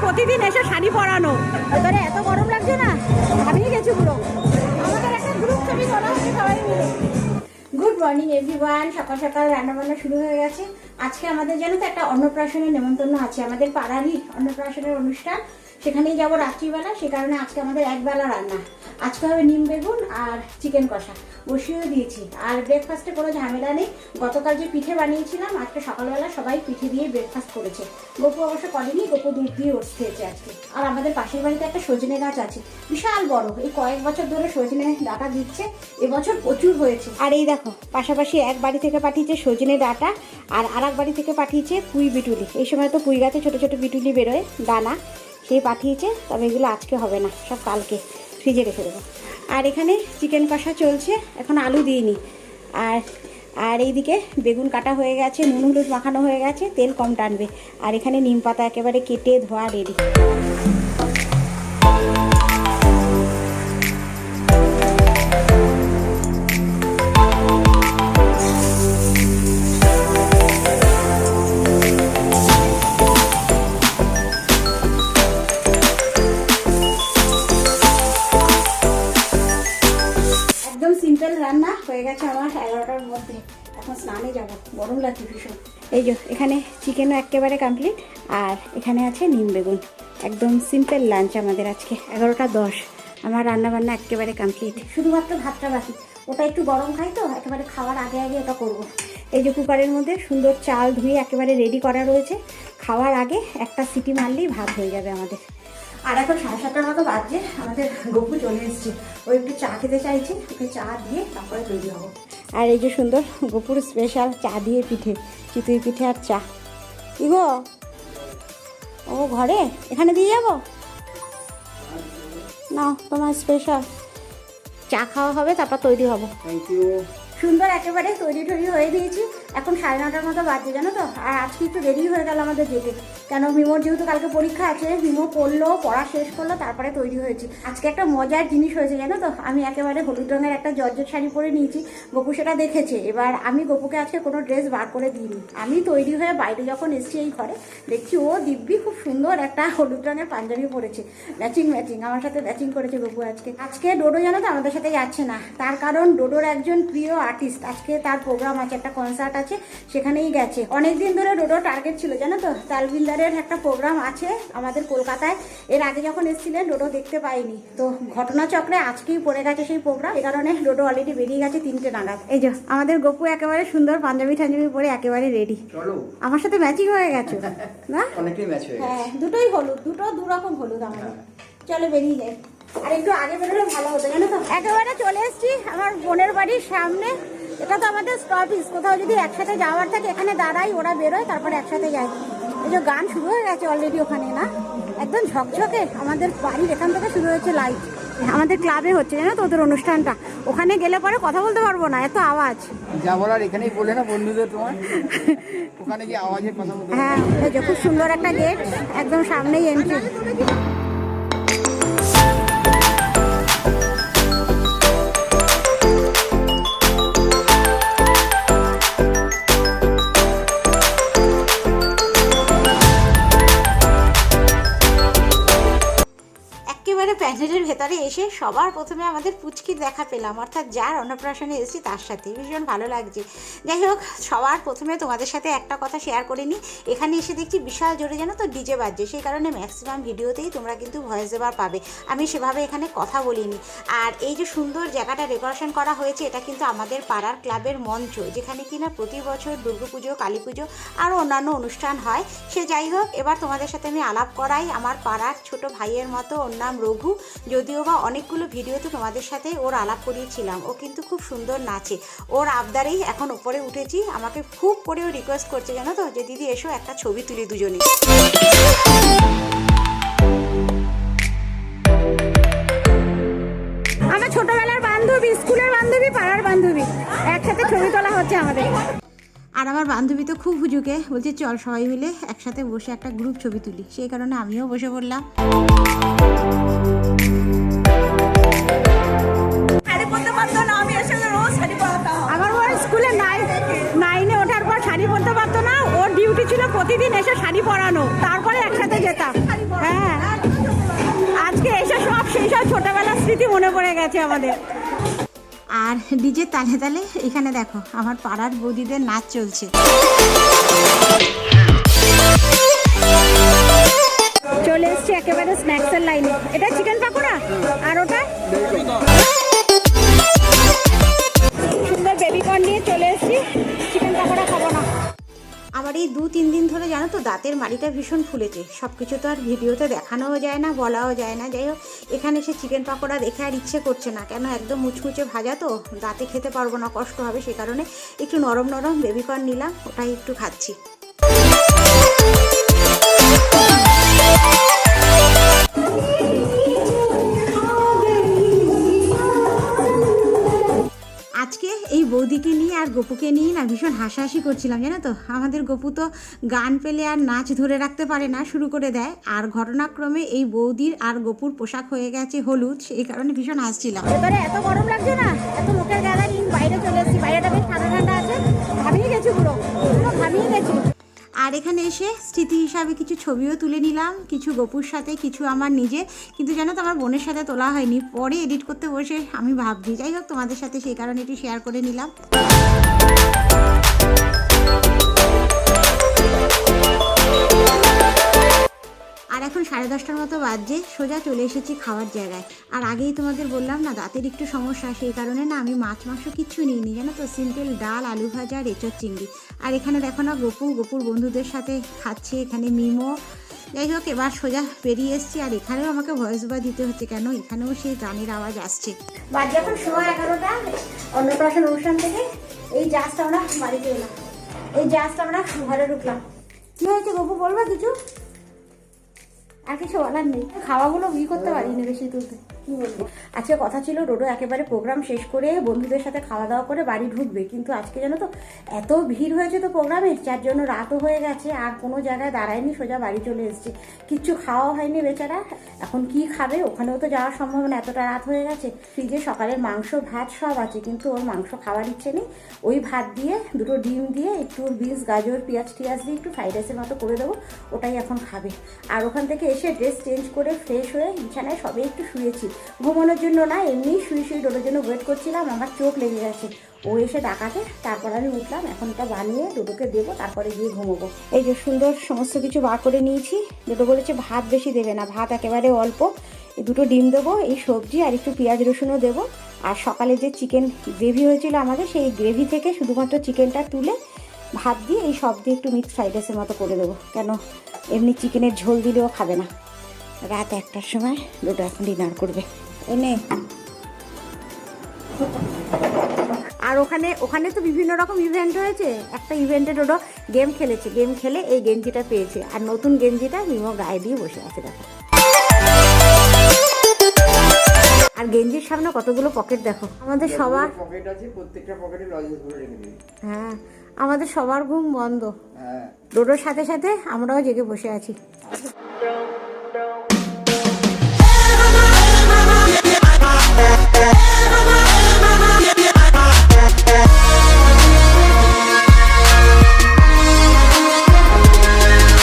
প্রতিদিন এসে শাড়ি পরানো। এবারে এত গরম লাগছে না, হারিয়ে গেছি পুরো। আমাদের একটা গ্রুপ ছবি তোলা হচ্ছে সবাই মিলে। Good morning everyone. সকাল সকাল রান্নাবান্না শুরু হয়ে গেছে। আজকে আমাদের জানো তো একটা অন্নপ্রাশনের নেমন্তন্ন আছে, আমাদের পাড়ারই অন্নপ্রাশনের অনুষ্ঠান। সেখানেই যাবো রাত্রিবেলা, সে কারণে আজকে আমাদের একবেলা রান্না। আজকে হবে নিম বেগুন আর চিকেন কষা বসিয়েও দিয়েছি। আর ব্রেকফাস্টে কোনো ঝামেলা নেই। গতকাল যে পিঠে বানিয়েছিলাম, আজকে সকালবেলা সবাই পিঠে দিয়ে ব্রেকফাস্ট করেছে। গপু অবশ্য করেনি, গপু দুধ দিয়ে ওটস খেয়েছে আজকে। আর আমাদের পাশের বাড়িতে একটা সজনে গাছ আছে, বিশাল বড়। এই কয়েক বছর ধরে সজনে ডাঁটা দিচ্ছে, এবছর প্রচুর হয়েছে। আর এই দেখো, পাশাপাশি এক বাড়ি থেকে পাঠিয়েছে সজনে ডাঁটা, আর এক বাড়ি থেকে পাঠিয়েছে পুঁই বিটুলি। এই সময় তো পুঁই গাছে ছোট ছোট বিটুলি বেরোয় দানা, সেই পাঠিয়েছে। তবে এগুলো আজকে হবে না, সব কালকে ফ্রিজে রেখে দেবো। আর এখানে চিকেন কষা চলছে, এখন আলু দিইনি। আর এইদিকে বেগুন কাটা হয়ে গেছে, নুন হলুদ মাখানো হয়ে গেছে, তেল কম টানবে। আর এখানে নিম পাতা একেবারে কেটে ধোয়া রেডি। রান্না হয়ে গেছে আমার 11টার মধ্যে। এখন স্নানে যাব, গরম লাগছে ভীষণ। এই যে এখানে চিকেনও একেবারে কমপ্লিট, আর এখানে আছে নিম বেগুন। একদম সিম্পল লাঞ্চ আমাদের আজকে। 11:10 আমার রান্নাবান্না একেবারে কমপ্লিট। শুধুমাত্র ভাতটা বাকি, ওটা একটু গরম খাই তো, একেবারে খাওয়ার আগে আগে ওটা করবো। এই যে কুকারের মধ্যে সুন্দর চাল ধুয়ে একেবারে রেডি করা রয়েছে। খাওয়ার আগে একটা সিটি মারলেই ভাত হয়ে যাবে আমাদের। আর এখন 7:30টার মতো বাজছে, আমাদের গপু চলে এসছে। ও একটু চা খেতে চাইছে, ওকে চা দিয়ে তারপরে তৈরি হবো। আর এই যে সুন্দর গপুর স্পেশাল চা দিয়ে পিঠে, চিতই পিঠে আর চা। ইগো ও ঘরে, এখানে দিয়ে যাবো না, তোমার স্পেশাল চা খাওয়া হবে, তারপর তৈরি হবো। Thank you. সুন্দর একেবারে তৈরি হয়ে দিয়েছি। এখন 9:30টার মতো বাজছে জানো তো। আর আজকে একটু দেরি হয়ে গেল আমাদের যেতে, কেন মিমোর যেহেতু কালকে পরীক্ষা আছে। মিমো পড়লো, পড়া শেষ করলো, তারপরে তৈরি হয়েছি। আজকে একটা মজার জিনিস হয়েছে জানো তো, আমি একেবারে হলুদ রঙের একটা জর্জেট শাড়ি পরে নিয়েছি। গপু সেটা দেখেছে। এবার আমি গপুকে আজকে কোনো ড্রেস বার করে দিইনি। আমি তৈরি হয়ে বাইরে যখন এসছি এই ঘরে, দেখছি ও দিব্যি খুব সুন্দর একটা হলুদ রঙের পাঞ্জাবি পরেছে, ম্যাচিং। আমার সাথে ম্যাচিং করেছে গপু আজকে ডোডো জানো তো আমাদের সাথে যাচ্ছে না। তার কারণ ডোডোর একজন প্রিয় আর্টিস্ট, আজকে তার প্রোগ্রাম আছে, একটা কনসার্ট আছে, সেখানেই গেছে। অনেকদিন ধরে ডোডো টার্গেট ছিল জানো তো, তালবিলদারের একটা প্রোগ্রাম আছে আমাদের কলকাতায়। এর আগে যখন এসেছিলেন ডোডো দেখতে পাইনি, তো ঘটনাচক্রে আজকেই পড়ে গেছে সেই প্রোগ্রাম। এই কারণে ডোডো অলরেডি বেরিয়ে গেছে 3টে নাগাদ। এই যে আমাদের গপু একেবারে সুন্দর পাঞ্জাবি পরে একেবারে রেডি। আমার সাথে ম্যাচিং হয়ে গেছে না? অনেকটাই ম্যাচ হয়ে গেছে। হ্যাঁ, দুটোই হলুদ, দু রকম হলুদ আমাদের। চলো বেরিয়ে যাই। আর একটু আগে বেরোলে ভালো হতো জানো তো। একেবারে চলে এসেছি আমার বোনের বাড়ির সামনে। এটা তো আমাদের স্টপিস, কোথাও যদি একসাথে যাওয়ার থাকে এখানে দাঁড়াই, ওরা বেরোয়, তারপরে একসাথে যাই। এই যে গান শুরু হয়ে গেছে অলরেডি ওখানে না, একদম ঝকঝকে। আমাদের বাড়ির এখান থেকে শুরু হয়েছে লাইট। আমাদের ক্লাবে হচ্ছে জানো তো ওদের অনুষ্ঠানটা। ওখানে গেলে পরে কথা বলতে পারবো না, এত আওয়াজ। যা বলার এখানেই বলে না বন্ধুদের তোমার, ওখানে গিয়ে আওয়াজের কথা বলতে। হ্যাঁ, এই যে খুব সুন্দর একটা গেট, একদম সামনেই এন্ট্রি। প্যান্ডেলের ভেতরে এসে সবার প্রথমে আমাদের পুচকির দেখা পেলাম, অর্থাৎ যার অন্নপ্রাশনে এসেছি তার সাথে। ভীষণ ভালো লাগছে। যাই হোক, সবার প্রথমে তোমাদের সাথে একটা কথা শেয়ার করে নিই। এখানে এসে দেখছি বিশাল জোরে জানো তো ডিজে বাজছে, সেই কারণে ম্যাক্সিমাম ভিডিওতেই তোমরা কিন্তু ভয়েস ওভার পাবে। আমি সেভাবে এখানে কথা বলিনি। আর এই যে সুন্দর জায়গাটা ডেকোরেশন করা হয়েছে, এটা কিন্তু আমাদের পাড়ার ক্লাবের মঞ্চ, যেখানে কিনা প্রতি বছর দুর্গাপুজো, কালী পুজো আর অন্যান্য অনুষ্ঠান হয়। সে যাই হোক, এবার তোমাদের সাথে আমি আলাপ করাই আমার পাড়ার ছোট ভাইয়ের মতো। ওর নাম রঘু। যদিও বা অনেকগুলো ভিডিওতে তোমাদের সাথে ওর আলাপ করিয়েছিলাম। ও কিন্তু খুব সুন্দর নাচে। ওর আবদারেই এখন উপরে উঠেছি। আমাকে খুব করেও রিকোয়েস্ট করছে জানো তো, যে দিদি এসো একটা ছবি তুলি দুজনে। আমার ছোটবেলার বান্ধবী, স্কুলের বান্ধবী, পাড়ার বান্ধবী, একসাথে ছবি তোলা হচ্ছে আমাদের। আর আমার বান্ধবী তো খুব হুজুকে, বলছে চল সবাই মিলে একসাথে বসে একটা গ্রুপ ছবি তুলি। সেই কারণে আমিও বসে পড়লাম। আমার বড় স্কুলে 9-এ ওঠার পর শাড়ি পরতে পারতো না। ওর ডিউটি ছিল প্রতিদিন এসে শাড়ি পরানো, তারপরে একসাথে যেতাম। হ্যাঁ, স্মৃতি মনে পড়ে গেছে আমাদের। আর ডিজে তালে তালে এখানে দেখো আমার পাড়ার বৌদিদের নাচ চলছে। চলে এসছি একেবারে স্ন্যাক্সের লাইনে। এটা চিকেন পাকোড়া আর ওটা সুন্দর বেবিকর্ন নিয়ে চলে এসছি। চিকেন পাকোড়া খাবো না। আমার এই 2-3 দিন ধরে জানো তো দাঁতের মাড়িটা ভীষণ ফুলেছে। সব কিছু তো আর ভিডিওতে দেখানোও যায় না, বলাও যায় না। যাই হোক, এখানে এসে চিকেন পাকোড়া দেখে আর ইচ্ছে করছে না। কেন, একদম মুচমুচে ভাজা তো দাঁতে খেতে পারবো না, কষ্ট হবে। সে কারণে একটু নরম নরম বেবিকর্ন নিলাম, ওটাই একটু খাচ্ছি। আজকে এই বৌদিকে নিয়ে আর গপুকে নিয়ে না ভীষণ হাসাহাসি করছিলাম, জানো তো। আমাদের গপু তো গান পেলে আর নাচ ধরে রাখতে পারে না, শুরু করে দেয়। আর ঘটনাক্রমে এই বৌদির আর গপুর পোশাক হয়ে গেছে হলুদ, এই কারণে ভীষণ হাসছিলাম। এবারে এত গরম লাগছে না, এত লোকের গ্যাদারিং, বাইরে চলে এসেছি। বাইরেটা বেশ ঠান্ডা ঠান্ডা আছে, ঘামিয়ে গেছি পুরো ঘামিয়ে গেছি। আর এখানে এসে স্মৃতি হিসাবে কিছু ছবিও তুলে নিলাম, কিছু গপুর সাথে, কিছু আমার নিজে। কিন্তু জানো তো আমার বোনের সাথে তোলা হয়নি, পরে এডিট করতে বসে আমি ভাবছি। যাই হোক, তোমাদের সাথে সেই কারণে একটু শেয়ার করে নিলাম। আর এখন 10:30টার মতো বাজছে, সোজা চলে এসেছি খাওয়ার জায়গায়। আর আগেই তোমাদের বললাম না দাঁতের একটু সমস্যা, সেই কারণে না আমি মাছ মাংস কিচ্ছু নিইনি, জানো তো। সিম্পল ডাল, আলু ভাজা, আর এঁচোড় চিংড়ি। আর এখানে দেখো না গপুর বন্ধুদের সাথে খাচ্ছে, এখানে মিমো। যাই হোক, এবার সোজা বেরিয়ে এসেছি। আর এখানেও আমাকে ভয়েস ওভার দিতে হচ্ছে, কেন এখানেও সেই গানের আওয়াজ আসছে। বাজে এখন 11:30 অন্নপ্রাশন অনুষ্ঠান থেকে এই জাস্ট আমরা বাড়িতে এলাম, এই জাস্ট আমরা ঘরে ঢুকলাম। কী হয়েছে গপু, বলবা কিছু? আর কিছু বলার নেই, খাওয়াগুলো করতে পারিনি বেশি তুলতে। কি বলবো, আজকে কথা ছিল ডোডো একেবারে প্রোগ্রাম শেষ করে বন্ধুদের সাথে খাওয়া দাওয়া করে বাড়ি ঢুকবে, কিন্তু আজকে জানো তো এত ভিড় হয়েছে তো প্রোগ্রামে, যার জন্য রাতও হয়ে গেছে। আর কোনো জায়গায় দাঁড়ায়নি, সোজা বাড়ি চলে এসেছে। কিচ্ছু খাওয়া হয়নি বেচারা, এখন কি খাবে? ওখানেও তো যাওয়ার সম্ভাবনা, এতটা রাত হয়ে গেছে। ফ্রিজে সকালের মাংস ভাত সব আছে, কিন্তু ওর মাংস খাওয়ার ইচ্ছে নেই। ওই ভাত দিয়ে 2টো ডিম দিয়ে একটু বিনস, গাজর, পেঁয়াজ টিয়াজ দিয়ে একটু ফ্রাইড রাইসের মতো করে দেবো, ওটাই এখন খাবে। আর ওখান থেকে এসে ড্রেস চেঞ্জ করে ফ্রেশ হয়ে বিছানায় সবে একটু শুয়েছি, ঘুমানোর জন্য না, এমনি শুয়ে ডোডোর জন্য ওয়েট করছিলাম। আমার চোখ লেগে গেছে, ও এসে ডাকাতে, তারপর আমি উঠলাম। এখন এটা বানিয়ে ডোডোকে দেবো, তারপরে গিয়ে ঘুমোবো। এই যে সুন্দর সমস্ত কিছু বার করে নিয়েছি। ডোডো বলেছে ভাত বেশি দেবে না, ভাত একেবারে অল্প। এই 2টো ডিম দেবো, এই সবজি আর একটু পেঁয়াজ রসুনও দেবো। আর সকালে যে চিকেন গ্রেভি হয়েছিল আমাদের, সেই গ্রেভি থেকে শুধুমাত্র চিকেনটা তুলে ভাত দিয়ে এই সব দিয়ে একটু মিক্স ফ্রাইড রাইসের মতো করে দেবো। কেন, এমনি চিকেনের ঝোল দিলেও খাবে না। রাত 1টার সময় ডোডো এখন ডিনার করবে। এনে আর ওখানে তো বিভিন্ন রকম ইভেন্ট হয়েছে। একটা ইভেন্টে ডোডো গেম খেলেছে, গেম খেলে এই গেঞ্জিটা পেয়েছে। আর নতুন গেঞ্জিটা মিমো গায়ে দিয়ে বসে আছে, দেখো। আর গেঞ্জির সামনে কতগুলো পকেট দেখো। আমাদের সবার পকেট আছে, প্রত্যেকটা পকেটে লজেন্স ভরে রেখে দিই। হ্যাঁ, আমাদের সবার ঘুম বন্ধ। হ্যাঁ, ডোডোর সাথে সাথে আমরাও জেগে বসে আছি।